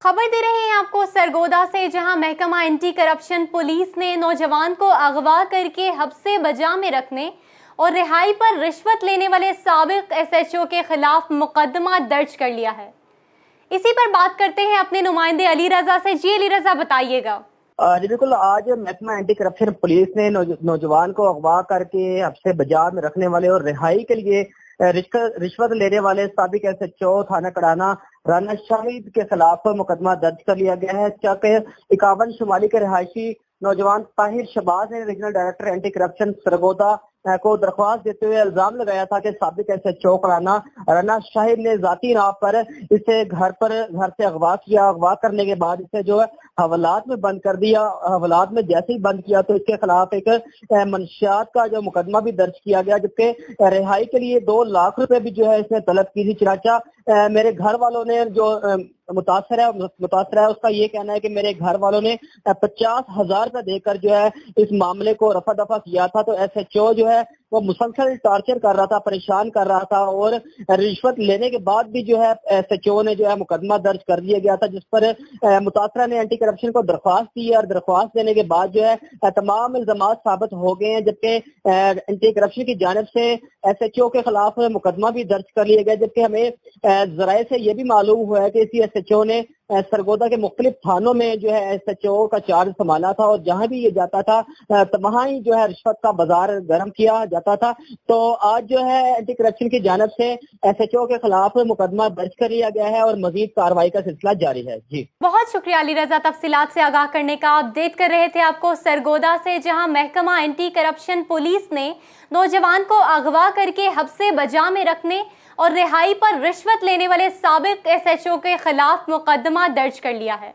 खबर दे रहे हैं आपको सरगोदा से, जहां महकमा एंटी करप्शन पुलिस ने नौजवान को अगवा करके हब्से बजा में रखने और रिहाई पर रिश्वत लेने वाले साबिक एसएचओ के खिलाफ मुकदमा दर्ज कर लिया है। इसी पर बात करते हैं अपने नुमाइंदे अली रजा से। जी अली रजा, बताइएगा। जी बिल्कुल, आज महकमा एंटी करप्शन पुलिस ने नौजवान को अगवा करके हब्से बजा में रखने वाले और रिहाई के लिए रिश्वत लेने वाले साबिक एसएचओ थाना कड़ाना राना शाहिद के खिलाफ मुकदमा दर्ज कर लिया गया है। 51 शुमाली के रिहायशी नौजवान ताहिर शबाज ने regional director anti corruption Sargodha को दरख्वास्त देते हुए इल्जाम लगाया था कि साबिक एसएचओ कड़ाना राना शाहिद ने जाती नाव पर इसे घर से अगवा किया। अगवा करने के बाद इसे जो है हवालात में बंद कर दिया। हवालात में जैसे ही बंद किया तो इसके खिलाफ एक मंशियात का जो मुकदमा भी दर्ज किया गया, जबकि रिहाई के लिए 2 लाख रुपए भी जो है इसने तलब की थी। चनाचा मेरे घर वालों ने जो मुतासर है उसका ये कहना है कि मेरे घर वालों ने 50,000 रुपए देकर जो है इस मामले को रफा दफा किया था। तो एसएचओ जो है वो मुसलसल टार्चर कर रहा था, परेशान कर रहा था और रिश्वत लेने के बाद भी जो है एसएचओ ने जो है मुकदमा दर्ज कर दिया गया था, जिस पर मुतासरा ने एंटी करप्शन को दरख्वास्त दी और दरख्वास्त देने के बाद जो है तमाम इल्जाम साबित हो गए हैं, जबकि एंटी करप्शन की जानिब से एसएचओ के खिलाफ मुकदमा भी दर्ज कर लिया गया। जबकि हमें जराए से ये भी मालूम हुआ है कि इसी एसएचओ ने सरगोदा के मुख्तलिफ थानों में जो है एसएचओ का चार्ज संभाला था और जहां भी ये जाता था वहां ही जो है रिश्वत का बाजार गर्म किया जाता था। तो आज जो है एंटी करप्शन की जानिब से एसएचओ के खिलाफ मुकदमा दर्ज कर लिया गया है और मजीद कार्रवाई का सिलसिला जारी है। जी बहुत शुक्रिया अली रजा, तफसीलात से आगाह करने का। अपडेट कर रहे थे आपको सरगोदा से, जहां महकमा एंटी करप्शन पुलिस ने नौजवान को अगवा करके हब्से बजा में रखने और रिहाई पर रिश्वत लेने वाले साबिक एसएचओ के खिलाफ मुकदमा दर्ज कर लिया है।